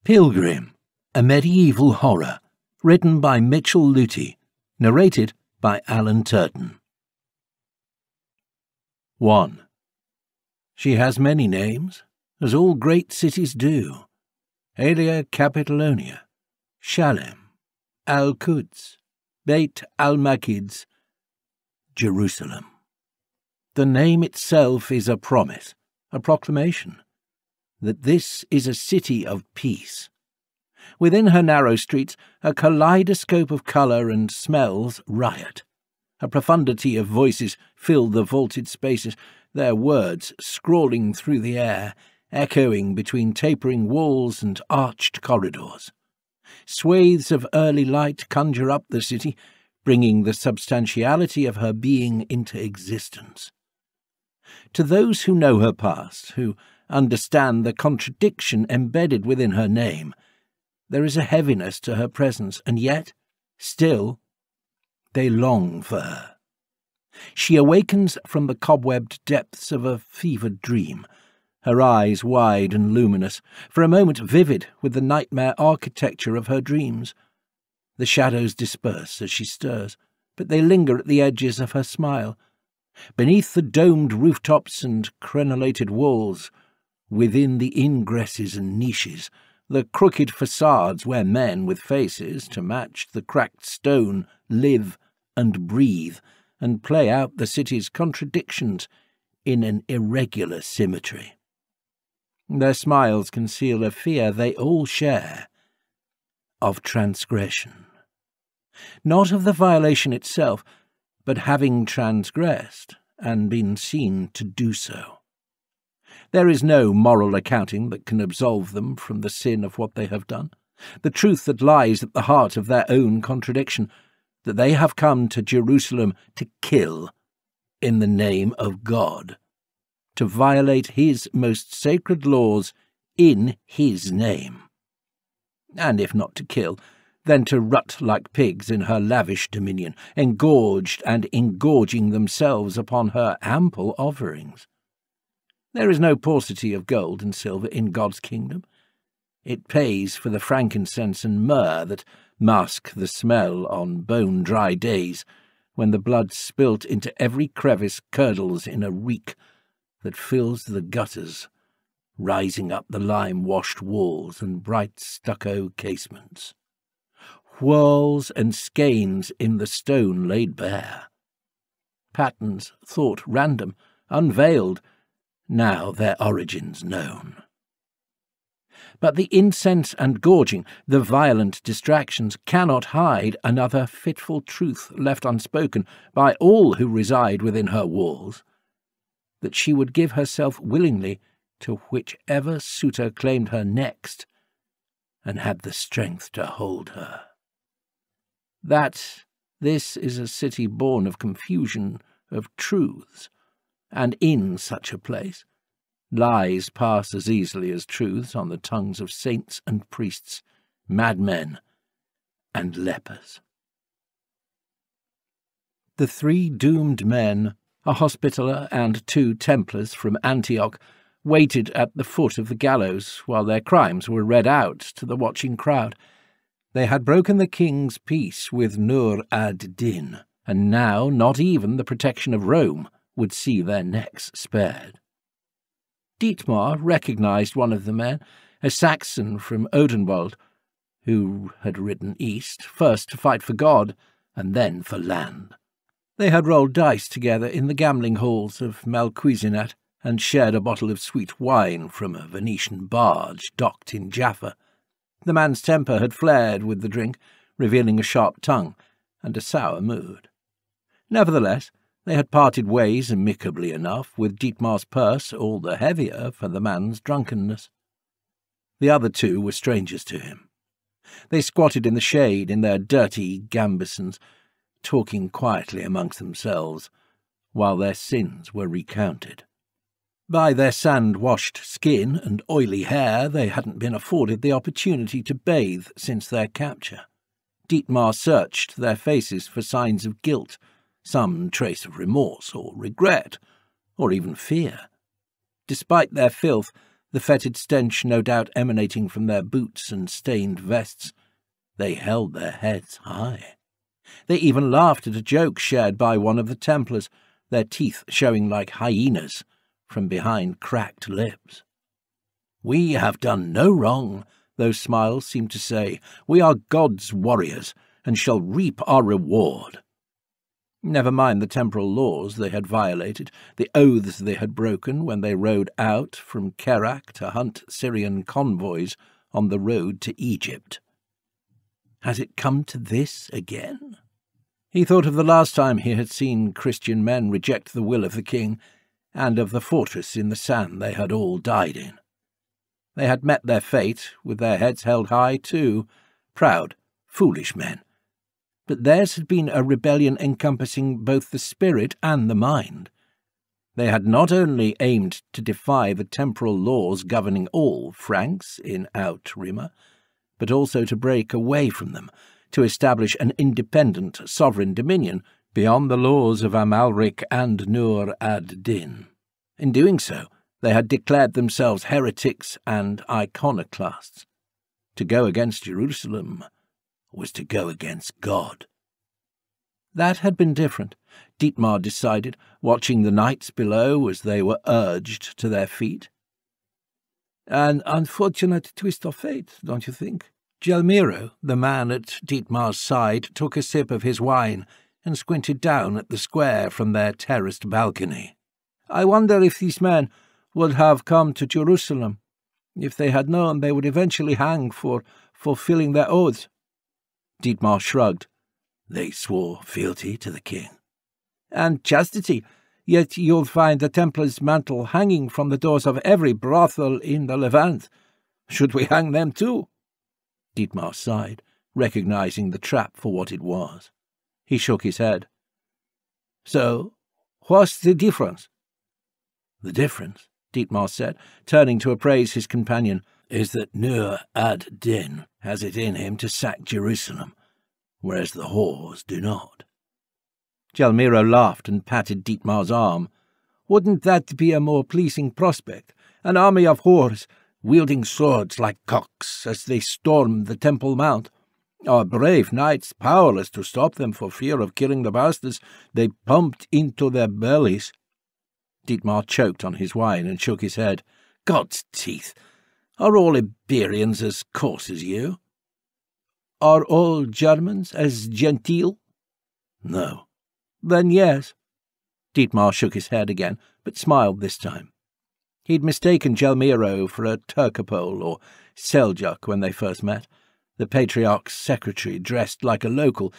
Pilgrim, a medieval horror, written by Lüthi, narrated by Turton. 1. She has many names, as all great cities do. Aelia Capitalonia, Shalem, Al-Quds, Beit al-Makids, Jerusalem. The name itself is a promise, a proclamation, that this is a city of peace. Within her narrow streets, a kaleidoscope of colour and smells riot. A profundity of voices fill the vaulted spaces, their words scrawling through the air, echoing between tapering walls and arched corridors. Swathes of early light conjure up the city, bringing the substantiality of her being into existence. To those who know her past, who understand the contradiction embedded within her name, there is a heaviness to her presence, and yet, still, they long for her. She awakens from the cobwebbed depths of a fevered dream, her eyes wide and luminous, for a moment vivid with the nightmare architecture of her dreams. The shadows disperse as she stirs, but they linger at the edges of her smile. Beneath the domed rooftops and crenellated walls, within the ingresses and niches, the crooked facades where men with faces to match the cracked stone live and breathe and play out the city's contradictions in an irregular symmetry. Their smiles conceal a fear they all share, of transgression. Not of the violation itself, but having transgressed and been seen to do so. There is no moral accounting that can absolve them from the sin of what they have done, the truth that lies at the heart of their own contradiction, that they have come to Jerusalem to kill in the name of God, to violate his most sacred laws in his name. And if not to kill, then to rut like pigs in her lavish dominion, engorged and engorging themselves upon her ample offerings. There is no paucity of gold and silver in God's kingdom. It pays for the frankincense and myrrh that mask the smell on bone-dry days, when the blood spilt into every crevice curdles in a reek that fills the gutters, rising up the lime-washed walls and bright stucco casements. Whorls and skeins in the stone laid bare. Patterns thought random, unveiled, now their origins known. But the incense and gorging, the violent distractions, cannot hide another fitful truth left unspoken by all who reside within her walls, that she would give herself willingly to whichever suitor claimed her next and had the strength to hold her. That this is a city born of confusion of truths, and in such a place lies pass as easily as truths on the tongues of saints and priests, madmen and lepers. The 3 doomed men, a hospitaller and 2 Templars from Antioch, waited at the foot of the gallows while their crimes were read out to the watching crowd. They had broken the king's peace with Nur ad-Din, and now not even the protection of Rome would see their necks spared. Dietmar recognized one of the men, a Saxon from Odenwald, who had ridden east, first to fight for God and then for land. They had rolled dice together in the gambling halls of Malcuisinat and shared a bottle of sweet wine from a Venetian barge docked in Jaffa. The man's temper had flared with the drink, revealing a sharp tongue and a sour mood. Nevertheless, they had parted ways amicably enough, with Dietmar's purse all the heavier for the man's drunkenness. The other 2 were strangers to him. They squatted in the shade in their dirty gambesons, talking quietly amongst themselves, while their sins were recounted. By their sand-washed skin and oily hair they hadn't been afforded the opportunity to bathe since their capture. Dietmar searched their faces for signs of guilt, some trace of remorse or regret, or even fear. Despite their filth, the fetid stench no doubt emanating from their boots and stained vests. They held their heads high. They even laughed at a joke shared by one of the Templars, their teeth showing like hyenas from behind cracked lips. "We have done no wrong," those smiles seemed to say. "We are God's warriors, and shall reap our reward." Never mind the temporal laws they had violated, the oaths they had broken when they rode out from Kerak to hunt Syrian convoys on the road to Egypt. Had it come to this again? He thought of the last time he had seen Christian men reject the will of the king, and of the fortress in the sand they had all died in. They had met their fate, with their heads held high too, proud, foolish men. But theirs had been a rebellion encompassing both the spirit and the mind. They had not only aimed to defy the temporal laws governing all Franks in Out-Rimmer, but also to break away from them, to establish an independent sovereign dominion beyond the laws of Amalric and Nur ad-Din. In doing so, they had declared themselves heretics and iconoclasts. To go against Jerusalem was to go against God. That had been different, Dietmar decided, watching the knights below as they were urged to their feet. An unfortunate twist of fate, don't you think? Gelmiro, the man at Dietmar's side, took a sip of his wine and squinted down at the square from their terraced balcony. "I wonder if these men would have come to Jerusalem. If they had known they would eventually hang for fulfilling their oaths." Dietmar shrugged. "They swore fealty to the king." "And chastity. Yet you'll find the Templar's mantle hanging from the doors of every brothel in the Levant. Should we hang them too?" Dietmar sighed, recognizing the trap for what it was. He shook his head. "So, what's the difference?" "The difference," Dietmar said, turning to appraise his companion, "is that Nur ad-Din has it in him to sack Jerusalem, whereas the whores do not." Gelmiro laughed and patted Dietmar's arm. "Wouldn't that be a more pleasing prospect? An army of whores, wielding swords like cocks as they storm the Temple Mount. Our brave knights powerless to stop them for fear of killing the bastards they pumped into their bellies." Dietmar choked on his wine and shook his head. "God's teeth! Are all Iberians as coarse as you?" "Are all Germans as genteel?" "No." "Then yes." Dietmar shook his head again, but smiled this time. He'd mistaken Gelmiro for a Turcopole or Seljuk when they first met, the patriarch's secretary dressed like a local,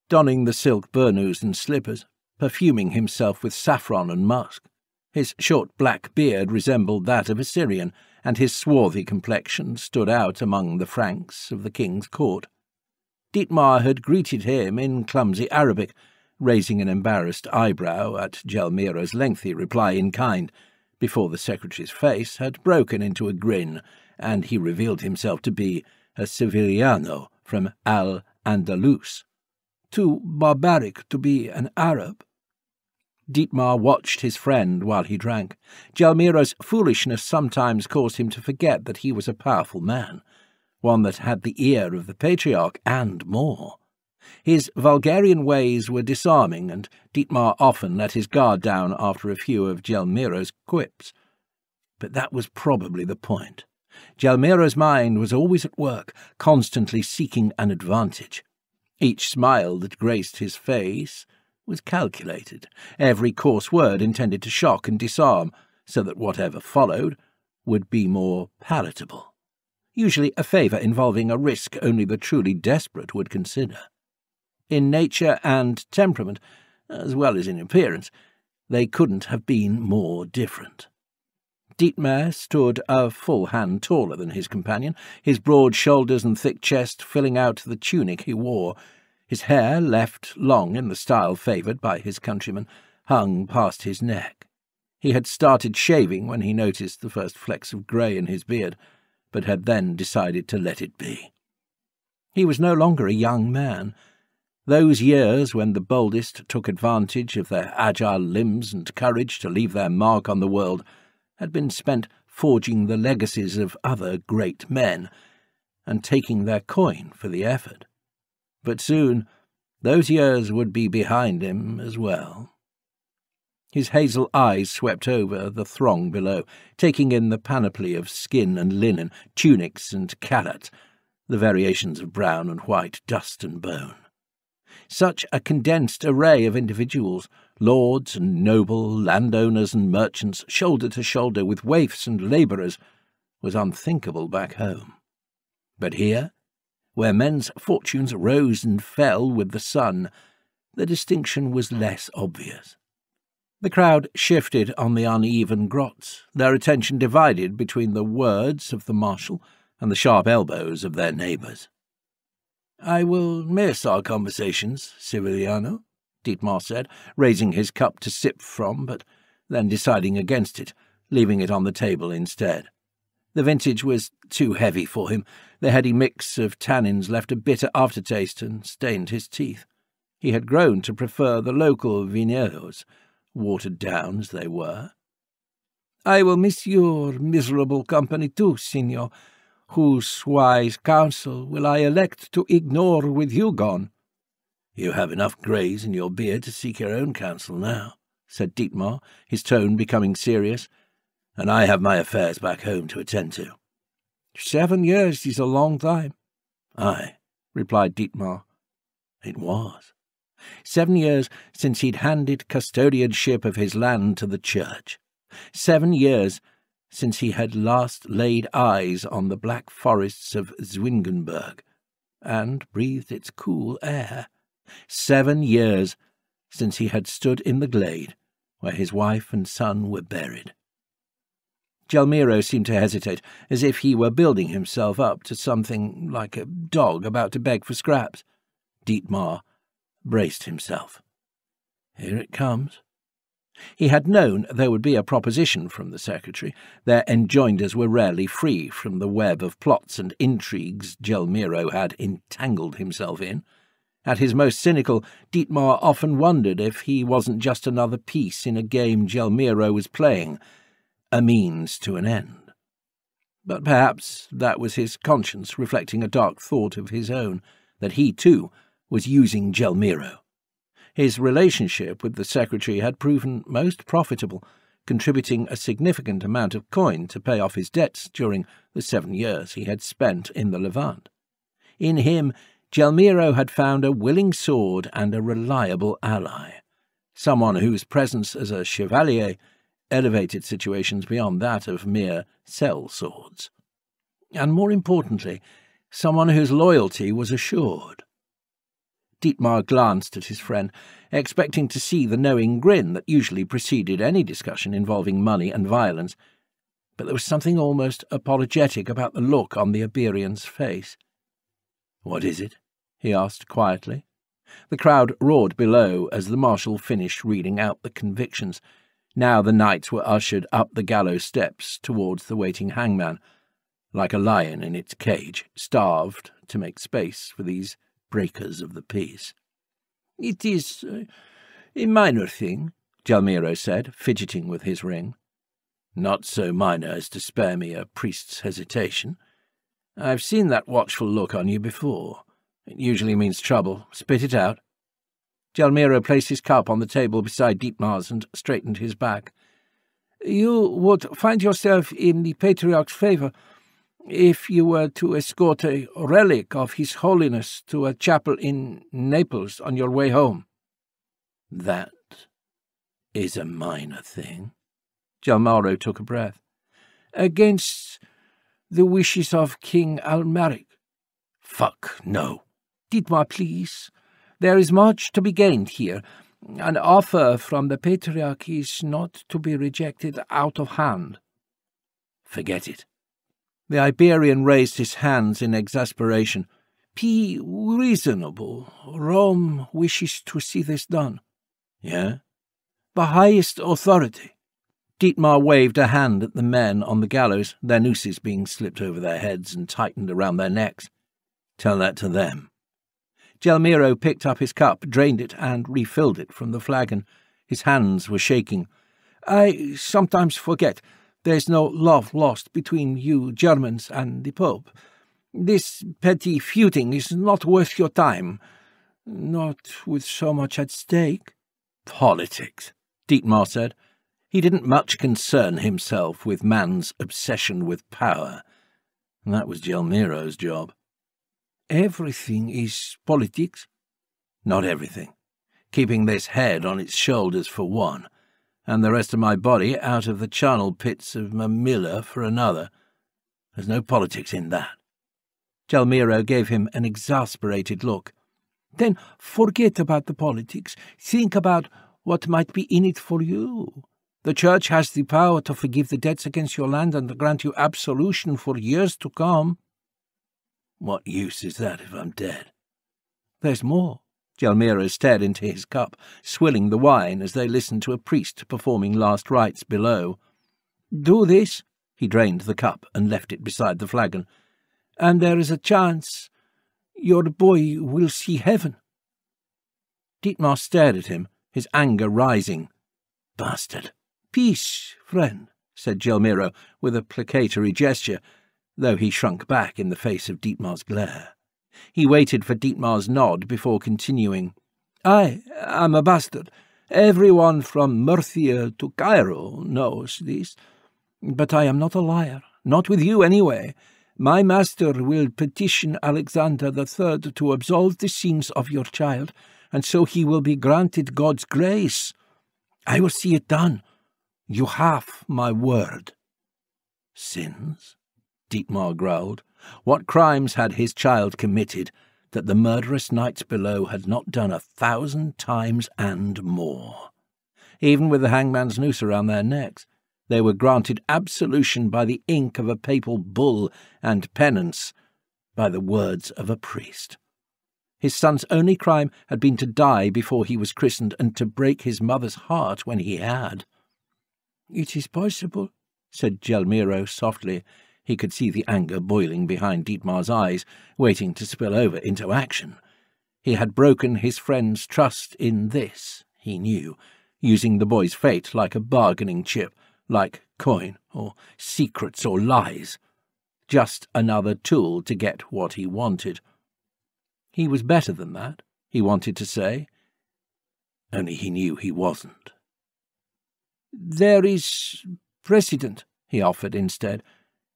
donning the silk burnous and slippers, perfuming himself with saffron and musk. His short black beard resembled that of a Syrian, and his swarthy complexion stood out among the Franks of the king's court. Dietmar had greeted him in clumsy Arabic, raising an embarrassed eyebrow at Gelmiro's lengthy reply in kind, before the secretary's face had broken into a grin, and he revealed himself to be a Sevillano from Al-Andalus. "Too barbaric to be an Arab." Dietmar watched his friend while he drank. Gelmiro's foolishness sometimes caused him to forget that he was a powerful man, one that had the ear of the patriarch and more. His vulgarian ways were disarming, and Dietmar often let his guard down after a few of Gelmiro's quips. But that was probably the point. Gelmiro's mind was always at work, constantly seeking an advantage. Each smile that graced his face was calculated, every coarse word intended to shock and disarm, so that whatever followed would be more palatable. Usually a favour involving a risk only the truly desperate would consider. In nature and temperament, as well as in appearance, they couldn't have been more different. Dietmar stood a full hand taller than his companion, his broad shoulders and thick chest filling out the tunic he wore. His hair, left long in the style favoured by his countrymen, hung past his neck. He had started shaving when he noticed the first flecks of grey in his beard, but had then decided to let it be. He was no longer a young man. Those years when the boldest took advantage of their agile limbs and courage to leave their mark on the world had been spent forging the legacies of other great men, and taking their coin for the effort. But soon those years would be behind him as well. His hazel eyes swept over the throng below, taking in the panoply of skin and linen, tunics and calots, the variations of brown and white, dust and bone. Such a condensed array of individuals, lords and noble, landowners and merchants, shoulder to shoulder with waifs and labourers, was unthinkable back home. But here, where men's fortunes rose and fell with the sun, the distinction was less obvious. The crowd shifted on the uneven grots, their attention divided between the words of the marshal and the sharp elbows of their neighbours. "I will miss our conversations, Civiliano," Dietmar said, raising his cup to sip from, but then deciding against it, leaving it on the table instead. The vintage was too heavy for him. The heady mix of tannins left a bitter aftertaste and stained his teeth. He had grown to prefer the local viñedos, watered down as they were. "I will miss your miserable company too, Signor, whose wise counsel will I elect to ignore with you gone?" "You have enough greys in your beard to seek your own counsel now," said Dietmar, his tone becoming serious, "and I have my affairs back home to attend to." 7 years is a long time." "Aye," replied Dietmar. It was. 7 years since he'd handed custodianship of his land to the church. 7 years since he had last laid eyes on the black forests of Zwingenberg and breathed its cool air. 7 years since he had stood in the glade where his wife and son were buried. Gelmiro seemed to hesitate, as if he were building himself up to something like a dog about to beg for scraps. Dietmar braced himself. Here it comes. He had known there would be a proposition from the secretary. Their enjoinders were rarely free from the web of plots and intrigues Gelmiro had entangled himself in. At his most cynical, Dietmar often wondered if he wasn't just another piece in a game Gelmiro was playing, a means to an end. But perhaps that was his conscience reflecting a dark thought of his own, that he, too, was using Gelmiro. His relationship with the secretary had proven most profitable, contributing a significant amount of coin to pay off his debts during the 7 years he had spent in the Levant. In him, Gelmiro had found a willing sword and a reliable ally, someone whose presence as a chevalier elevated situations beyond that of mere sellswords. And more importantly, someone whose loyalty was assured. Dietmar glanced at his friend, expecting to see the knowing grin that usually preceded any discussion involving money and violence, but there was something almost apologetic about the look on the Iberian's face. "What is it?" he asked quietly. The crowd roared below as the marshal finished reading out the convictions. Now the knights were ushered up the gallows steps towards the waiting hangman, like a lion in its cage, starved to make space for these breakers of the peace. "It is a minor thing," Gelmiro said, fidgeting with his ring. "Not so minor as to spare me a priest's hesitation. I've seen that watchful look on you before. It usually means trouble. Spit it out." Gelmiro placed his cup on the table beside Dietmar's and straightened his back. "You would find yourself in the Patriarch's favour if you were to escort a relic of His Holiness to a chapel in Naples on your way home." "That is a minor thing." Gelmiro took a breath. "Against the wishes of King Almaric." "Fuck, no." "Dietmar, please. There is much to be gained here. An offer from the Patriarch is not to be rejected out of hand." "Forget it." The Iberian raised his hands in exasperation. "Be reasonable. Rome wishes to see this done." "Yeah?" "The highest authority." Dietmar waved a hand at the men on the gallows, their nooses being slipped over their heads and tightened around their necks. "Tell that to them." Gelmiro picked up his cup, drained it, and refilled it from the flagon. His hands were shaking. "I sometimes forget. There's no love lost between you Germans and the Pope. This petty feuding is not worth your time, not with so much at stake." "Politics," Dietmar said. He didn't much concern himself with man's obsession with power. That was Gelmiro's job. "Everything is politics." "Not everything. Keeping this head on its shoulders for one, and the rest of my body out of the charnel pits of Mamilla for another. There's no politics in that." Gelmiro gave him an exasperated look. "Then forget about the politics. Think about what might be in it for you. The Church has the power to forgive the debts against your land and to grant you absolution for years to come." "What use is that if I'm dead?" "There's more." Gelmiro stared into his cup, swilling the wine as they listened to a priest performing last rites below. "Do this." He drained the cup and left it beside the flagon. "And there is a chance your boy will see heaven." Dietmar stared at him, his anger rising. "Bastard." "Peace, friend," said Gelmiro with a placatory gesture, though he shrunk back in the face of Dietmar's glare. He waited for Dietmar's nod before continuing. "I am a bastard. Everyone from Murcia to Cairo knows this. But I am not a liar, not with you anyway. My master will petition Alexander III to absolve the sins of your child, and so he will be granted God's grace. I will see it done. You have my word." "Sins?" Dietmar growled. What crimes had his child committed that the murderous knights below had not done 1,000 times and more? Even with the hangman's noose around their necks, they were granted absolution by the ink of a papal bull and penance by the words of a priest. His son's only crime had been to die before he was christened and to break his mother's heart when he had. "It is possible," said Gelmiro softly. He could see the anger boiling behind Dietmar's eyes, waiting to spill over into action. He had broken his friend's trust in this, he knew, using the boy's fate like a bargaining chip, like coin or secrets or lies. Just another tool to get what he wanted. He was better than that, he wanted to say. Only he knew he wasn't. "There is precedent," he offered instead.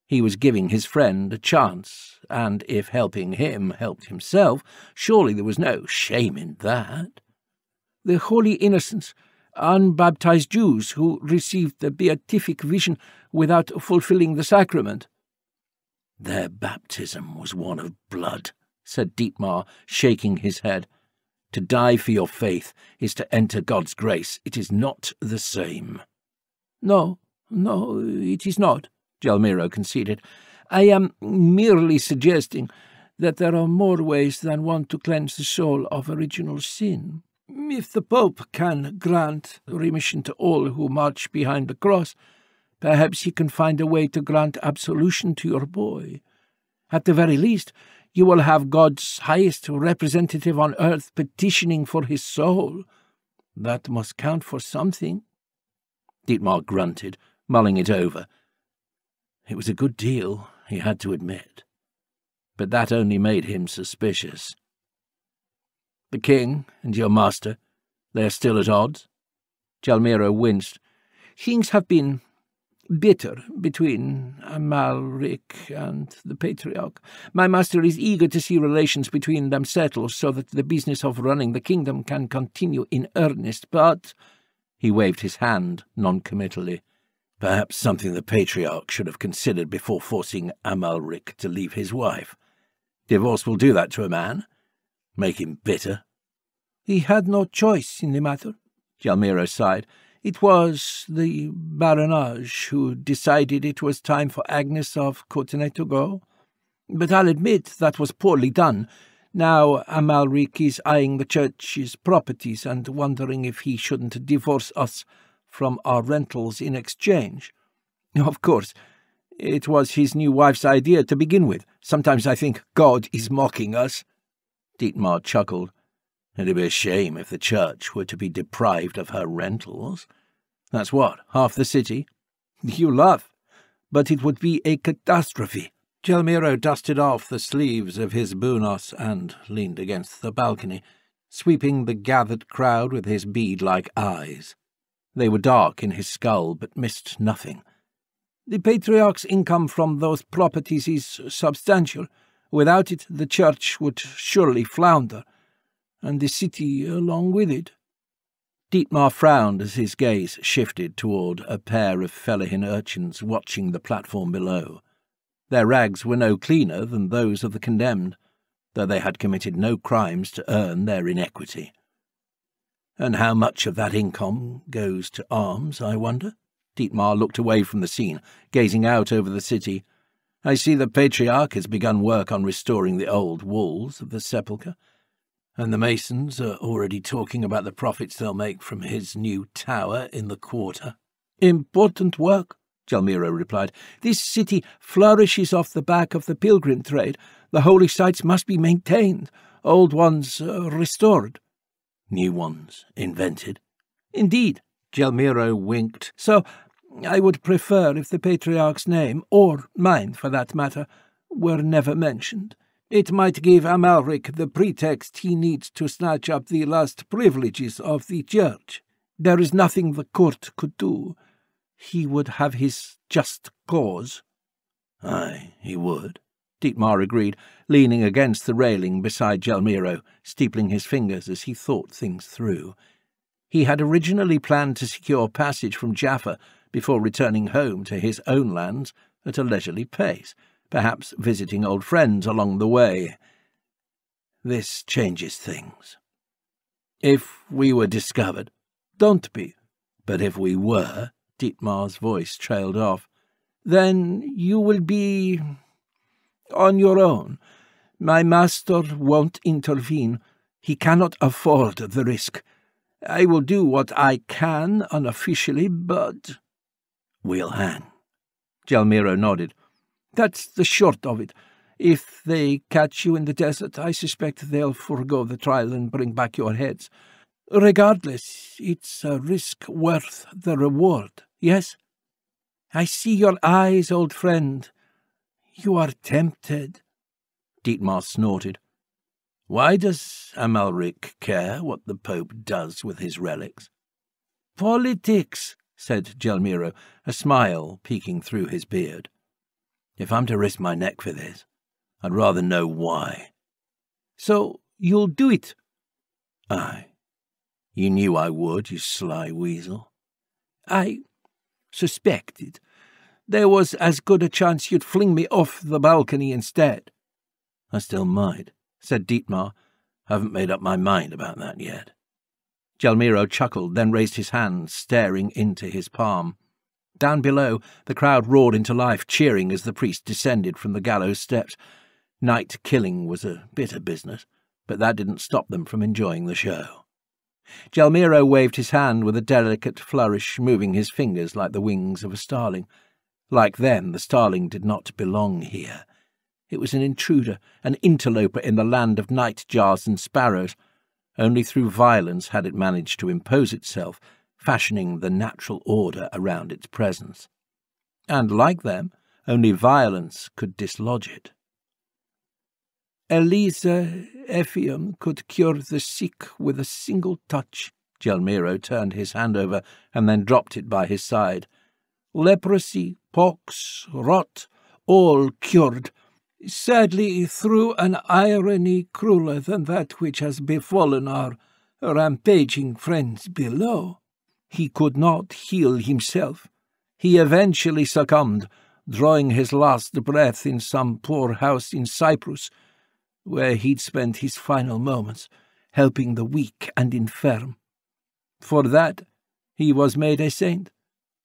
He was giving his friend a chance, and if helping him helped himself, surely there was no shame in that. "The holy innocents, unbaptized Jews who received the beatific vision without fulfilling the sacrament." "Their baptism was one of blood," said Dietmar, shaking his head. "To die for your faith is to enter God's grace. It is not the same." No, it is not," Gelmiro conceded. "I am merely suggesting that there are more ways than one to cleanse the soul of original sin. If the Pope can grant remission to all who march behind the cross, perhaps he can find a way to grant absolution to your boy. At the very least, you will have God's highest representative on earth petitioning for his soul. That must count for something." Dietmar grunted, mulling it over. It was a good deal, he had to admit, but that only made him suspicious. "The king and your master, they are still at odds?" Gelmiro winced. "Things have been bitter between Amalric and the Patriarch. My master is eager to see relations between them settled so that the business of running the kingdom can continue in earnest, but—" He waved his hand noncommittally. "Perhaps something the Patriarch should have considered before forcing Amalric to leave his wife. Divorce will do that to a man. Make him bitter." "He had no choice in the matter," Gelmiro sighed. "It was the baronage who decided it was time for Agnes of Courtenay to go. But I'll admit that was poorly done. Now Amalric is eyeing the church's properties and wondering if he shouldn't divorce us from our rentals in exchange. Of course, it was his new wife's idea to begin with. Sometimes I think God is mocking us." Dietmar chuckled. "It'd be a shame if the church were to be deprived of her rentals. That's what, half the city?" "You laugh," but it would be a catastrophe." Gelmiro dusted off the sleeves of his bunos and leaned against the balcony, sweeping the gathered crowd with his bead-like eyes. They were dark in his skull, but missed nothing. "The Patriarch's income from those properties is substantial. Without it, the church would surely flounder, and the city along with it." Dietmar frowned as his gaze shifted toward a pair of Fellahyn urchins watching the platform below. Their rags were no cleaner than those of the condemned, though they had committed no crimes to earn their inequity. "And how much of that income goes to alms, I wonder?" Dietmar looked away from the scene, gazing out over the city. "I see the Patriarch has begun work on restoring the old walls of the sepulchre, and the masons are already talking about the profits they'll make from his new tower in the quarter." "Important work," Gelmiro replied. "This city flourishes off the back of the pilgrim trade. The holy sites must be maintained, old ones restored." "New ones invented?" "Indeed," Gelmiro winked. "So I would prefer if the Patriarch's name, or mine for that matter, were never mentioned. It might give Amalric the pretext he needs to snatch up the last privileges of the church. There is nothing the court could do. He would have his just cause." "Aye, he would," Dietmar agreed, leaning against the railing beside Gelmiro, steepling his fingers as he thought things through. He had originally planned to secure passage from Jaffa before returning home to his own lands at a leisurely pace, perhaps visiting old friends along the way. This changes things. "If we were discovered—" "Don't be." "But if we were—" Dietmar's voice trailed off. "Then you will be on your own. My master won't intervene. He cannot afford the risk. I will do what I can unofficially, but—" "We'll hang." Gelmiro nodded. "That's the short of it. If they catch you in the desert, I suspect they'll forego the trial and bring back your heads. Regardless, it's a risk worth the reward, yes? I see your eyes, old friend. You are tempted." Dietmar snorted. "Why does Amalric care what the Pope does with his relics?" "Politics," said Gelmiro, a smile peeking through his beard. "If I'm to risk my neck for this, I'd rather know why." "So you'll do it?" "Aye. You knew I would, you sly weasel." "I suspected. There was as good a chance you'd fling me off the balcony instead." "I still might," said Dietmar. "Haven't made up my mind about that yet." Gelmiro chuckled, then raised his hand, staring into his palm. Down below, the crowd roared into life, cheering as the priest descended from the gallows steps. Night killing was a bitter business, but that didn't stop them from enjoying the show. Gelmiro waved his hand with a delicate flourish, moving his fingers like the wings of a starling. Like them, the starling did not belong here. It was an intruder, an interloper in the land of nightjars and sparrows. Only through violence had it managed to impose itself, fashioning the natural order around its presence. And like them, only violence could dislodge it. "Elisa Ephium could cure the sick with a single touch." Gelmiro turned his hand over and then dropped it by his side. "Leprosy, pox, rot, all cured. Sadly, through an irony crueler than that which has befallen our rampaging friends below. He could not heal himself. He eventually succumbed, drawing his last breath in some poor house in Cyprus, where he'd spent his final moments, helping the weak and infirm. For that, he was made a saint,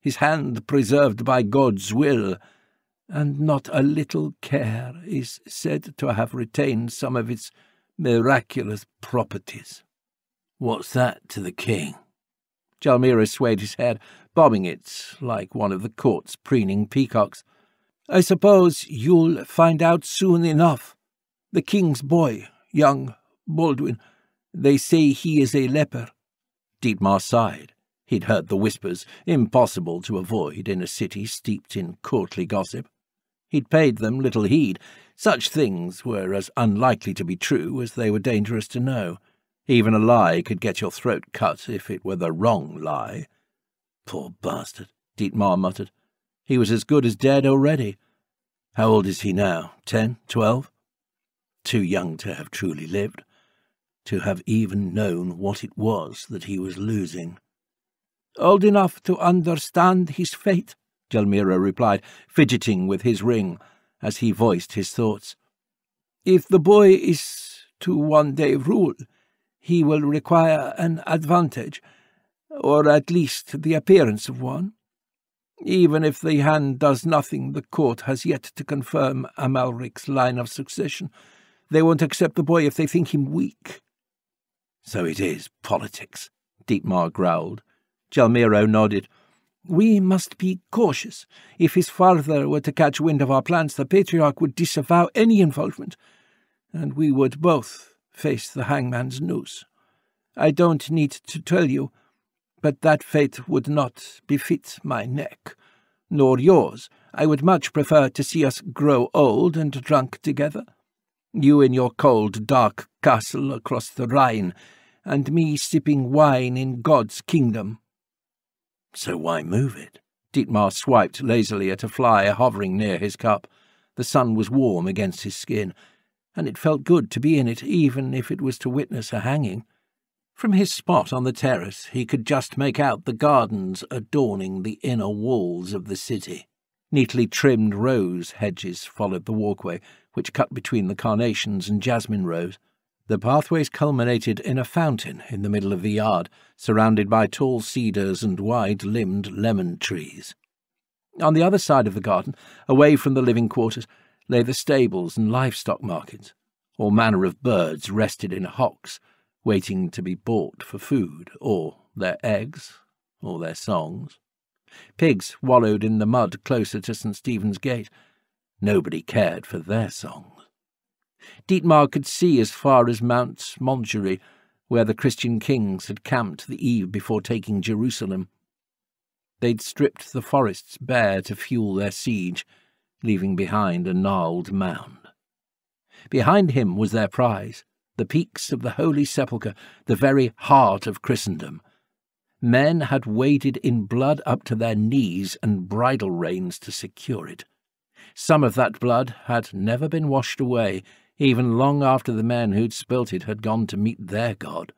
his hand preserved by God's will, and not a little care is said to have retained some of its miraculous properties." "What's that to the king?" Gelmiro swayed his head, bobbing it like one of the court's preening peacocks. "I suppose you'll find out soon enough. The king's boy, young Baldwin, they say he is a leper." Dietmar sighed. He'd heard the whispers, impossible to avoid in a city steeped in courtly gossip. He'd paid them little heed. Such things were as unlikely to be true as they were dangerous to know. Even a lie could get your throat cut if it were the wrong lie. Poor bastard, Dietmar muttered. He was as good as dead already. How old is he now? 10, 12? Too young to have truly lived, to have even known what it was that he was losing. Old enough to understand his fate, Gelmiro replied, fidgeting with his ring as he voiced his thoughts. If the boy is to one day rule, he will require an advantage, or at least the appearance of one. Even if the hand does nothing, the court has yet to confirm Amalric's line of succession. They won't accept the boy if they think him weak. So it is politics, Dietmar growled. Gelmiro nodded. We must be cautious. If his father were to catch wind of our plans, the patriarch would disavow any involvement, and we would both face the hangman's noose. I don't need to tell you, but that fate would not befit my neck, nor yours. I would much prefer to see us grow old and drunk together. You in your cold, dark castle across the Rhine, and me sipping wine in God's kingdom. So why move it? Dietmar swiped lazily at a fly hovering near his cup. The sun was warm against his skin, and it felt good to be in it, even if it was to witness a hanging. From his spot on the terrace he could just make out the gardens adorning the inner walls of the city. Neatly trimmed rose hedges followed the walkway, which cut between the carnations and jasmine rows. The pathways culminated in a fountain in the middle of the yard, surrounded by tall cedars and wide-limbed lemon trees. On the other side of the garden, away from the living quarters, lay the stables and livestock markets. All manner of birds rested in hocks, waiting to be bought for food, or their eggs, or their songs. Pigs wallowed in the mud closer to St. Stephen's Gate. Nobody cared for their songs. Dietmar could see as far as Mount Montjury, where the Christian kings had camped the eve before taking Jerusalem. They'd stripped the forests bare to fuel their siege, leaving behind a gnarled mound. Behind him was their prize, the peaks of the Holy Sepulchre, the very heart of Christendom. Men had waded in blood up to their knees and bridle reins to secure it. Some of that blood had never been washed away, even long after the men who'd spilt it had gone to meet their God.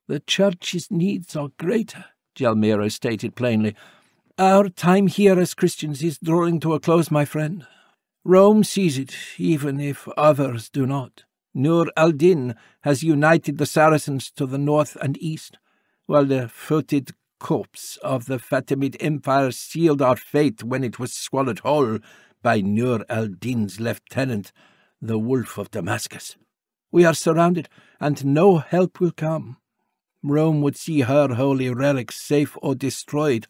The Church's needs are greater, Gelmiro stated plainly. Our time here as Christians is drawing to a close, my friend. Rome sees it, even if others do not. Nur al-Din has united the Saracens to the north and east, while the footed corpse of the Fatimid Empire sealed our fate when it was swallowed whole by Nur al-Din's lieutenant, the Wolf of Damascus. We are surrounded, and no help will come. Rome would see her holy relics safe or destroyed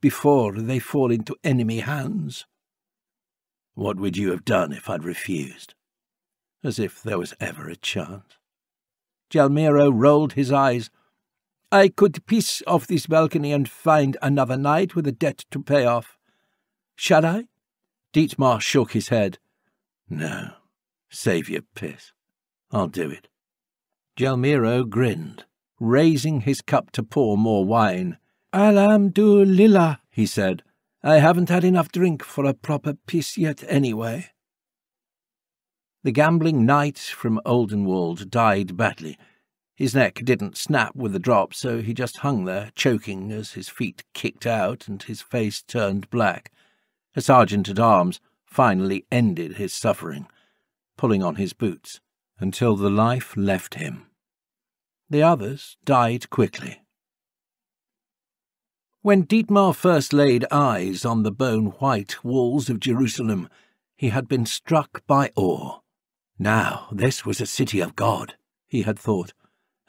before they fall into enemy hands. What would you have done if I'd refused? As if there was ever a chance. Gelmiro rolled his eyes. I could piss off this balcony and find another night with a debt to pay off. Shall I? Dietmar shook his head. No, save your piss. I'll do it. Gelmiro grinned, raising his cup to pour more wine. Alhamdulillah, he said. I haven't had enough drink for a proper piss yet anyway. The gambling knight from Oldenwald died badly. His neck didn't snap with the drop, so he just hung there, choking as his feet kicked out and his face turned black. A sergeant-at-arms finally ended his suffering, pulling on his boots, until the life left him. The others died quickly. When Dietmar first laid eyes on the bone-white walls of Jerusalem, he had been struck by awe. Now this was a city of God, he had thought,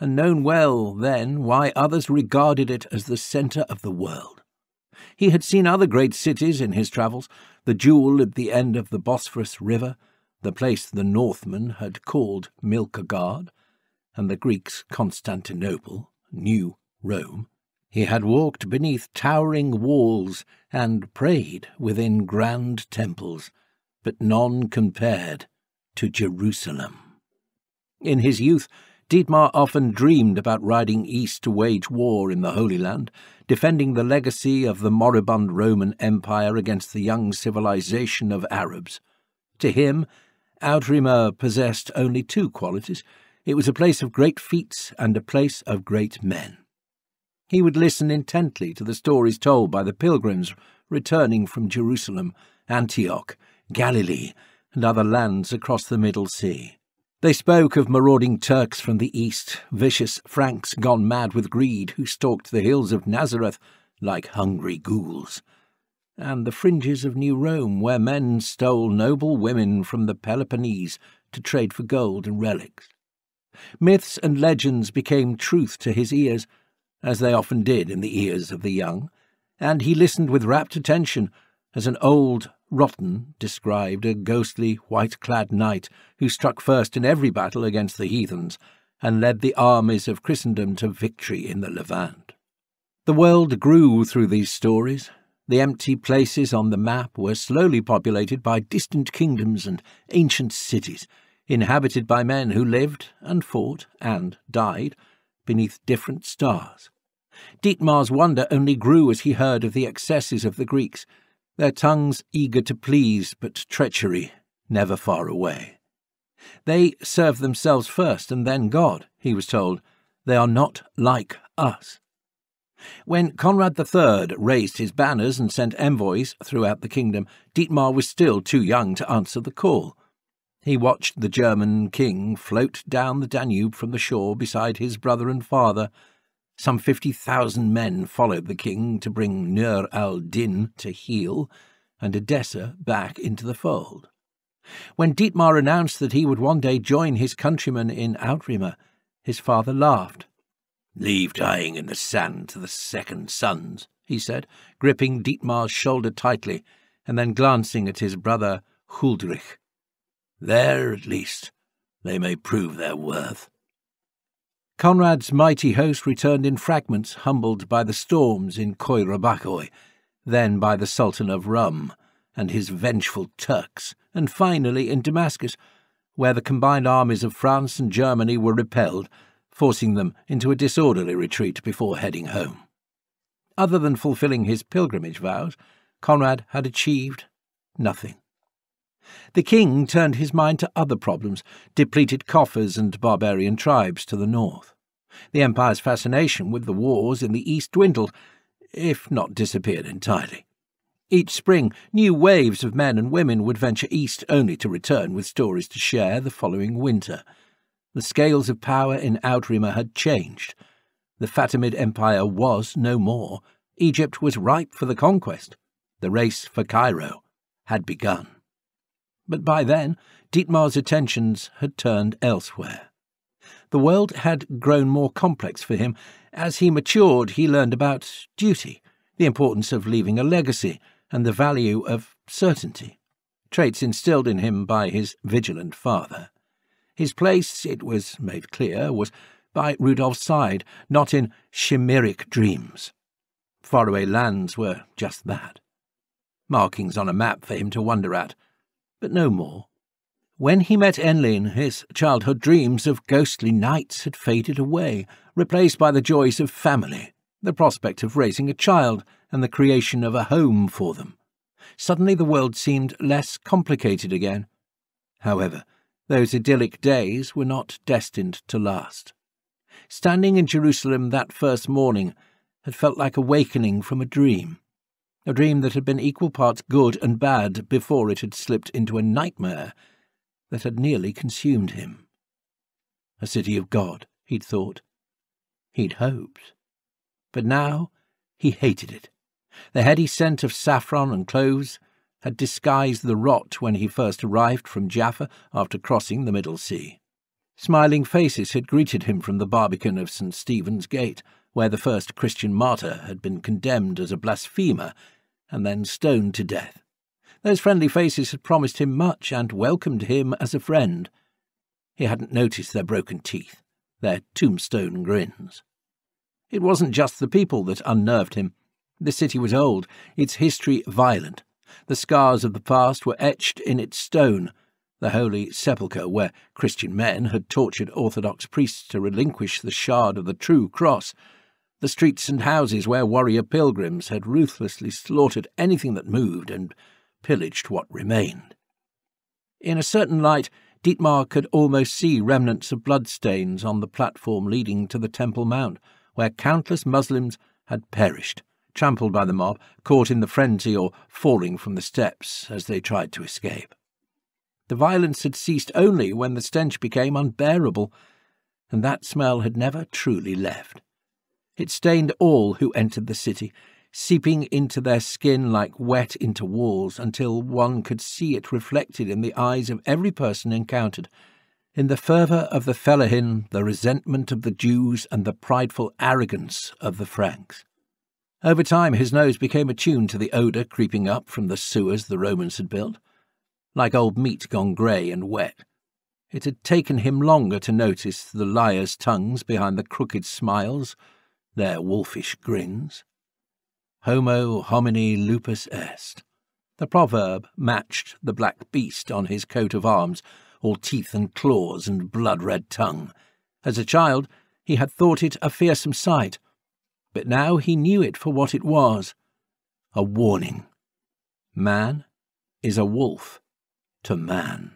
and known well then why others regarded it as the centre of the world. He had seen other great cities in his travels, the jewel at the end of the Bosphorus River, the place the Northmen had called Milkagard, and the Greeks Constantinople, New Rome. He had walked beneath towering walls and prayed within grand temples, but none compared to Jerusalem. In his youth, Dietmar often dreamed about riding east to wage war in the Holy Land, defending the legacy of the moribund Roman Empire against the young civilization of Arabs. To him, Outremer possessed only two qualities. It was a place of great feats and a place of great men. He would listen intently to the stories told by the pilgrims returning from Jerusalem, Antioch, Galilee, and other lands across the Middle Sea. They spoke of marauding Turks from the east, vicious Franks gone mad with greed who stalked the hills of Nazareth like hungry ghouls, and the fringes of New Rome where men stole noble women from the Peloponnese to trade for gold and relics. Myths and legends became truth to his ears, as they often did in the ears of the young, and he listened with rapt attention as an old Rotten described a ghostly, white-clad knight who struck first in every battle against the heathens and led the armies of Christendom to victory in the Levant. The world grew through these stories. The empty places on the map were slowly populated by distant kingdoms and ancient cities, inhabited by men who lived and fought and died beneath different stars. Dietmar's wonder only grew as he heard of the excesses of the Greeks, their tongues eager to please, but treachery never far away. They serve themselves first and then God, he was told. They are not like us. When Conrad III raised his banners and sent envoys throughout the kingdom, Dietmar was still too young to answer the call. He watched the German king float down the Danube from the shore beside his brother and father. Some 50,000 men followed the king to bring Nur al-Din to heel and Edessa back into the fold. When Dietmar announced that he would one day join his countrymen in Outremer, his father laughed. "Leave dying in the sand to the second sons," he said, gripping Dietmar's shoulder tightly and then glancing at his brother Huldrych. "There, at least, they may prove their worth." Conrad's mighty host returned in fragments, humbled by the storms in Koirabakoi, then by the Sultan of Rum and his vengeful Turks, and finally in Damascus, where the combined armies of France and Germany were repelled, forcing them into a disorderly retreat before heading home. Other than fulfilling his pilgrimage vows, Conrad had achieved nothing. The king turned his mind to other problems, depleted coffers and barbarian tribes to the north. The empire's fascination with the wars in the east dwindled, if not disappeared entirely. Each spring, new waves of men and women would venture east only to return with stories to share the following winter. The scales of power in Outremer had changed. The Fatimid Empire was no more. Egypt was ripe for the conquest. The race for Cairo had begun. But by then, Dietmar's attentions had turned elsewhere. The world had grown more complex for him. As he matured, he learned about duty, the importance of leaving a legacy, and the value of certainty, traits instilled in him by his vigilant father. His place, it was made clear, was by Rudolph's side, not in chimeric dreams. Faraway lands were just that. Markings on a map for him to wonder at, but no more. When he met Enlil, his childhood dreams of ghostly knights had faded away, replaced by the joys of family, the prospect of raising a child and the creation of a home for them. Suddenly the world seemed less complicated again. However, those idyllic days were not destined to last. Standing in Jerusalem that first morning had felt like awakening from a dream that had been equal parts good and bad before it had slipped into a nightmare that had nearly consumed him. A city of God, he'd thought. He'd hoped. But now he hated it. The heady scent of saffron and cloves had disguised the rot when he first arrived from Jaffa after crossing the Middle Sea. Smiling faces had greeted him from the Barbican of St. Stephen's Gate, where the first Christian martyr had been condemned as a blasphemer and then stoned to death. Those friendly faces had promised him much and welcomed him as a friend. He hadn't noticed their broken teeth, their tombstone grins. It wasn't just the people that unnerved him. The city was old, its history violent. The scars of the past were etched in its stone. The Holy Sepulchre, where Christian men had tortured Orthodox priests to relinquish the shard of the true cross. The streets and houses where warrior pilgrims had ruthlessly slaughtered anything that moved and pillaged what remained. In a certain light, Dietmar could almost see remnants of bloodstains on the platform leading to the Temple Mount, where countless Muslims had perished, trampled by the mob, caught in the frenzy or falling from the steps as they tried to escape. The violence had ceased only when the stench became unbearable, and that smell had never truly left. It stained all who entered the city, seeping into their skin like wet into walls until one could see it reflected in the eyes of every person encountered, in the fervour of the Fellahim, the resentment of the Jews, and the prideful arrogance of the Franks. Over time his nose became attuned to the odour creeping up from the sewers the Romans had built, like old meat gone grey and wet. It had taken him longer to notice the liars' tongues behind the crooked smiles, their wolfish grins. Homo homini lupus est. The proverb matched the black beast on his coat of arms, all teeth and claws and blood-red tongue. As a child, he had thought it a fearsome sight, but now he knew it for what it was, a warning. Man is a wolf to man.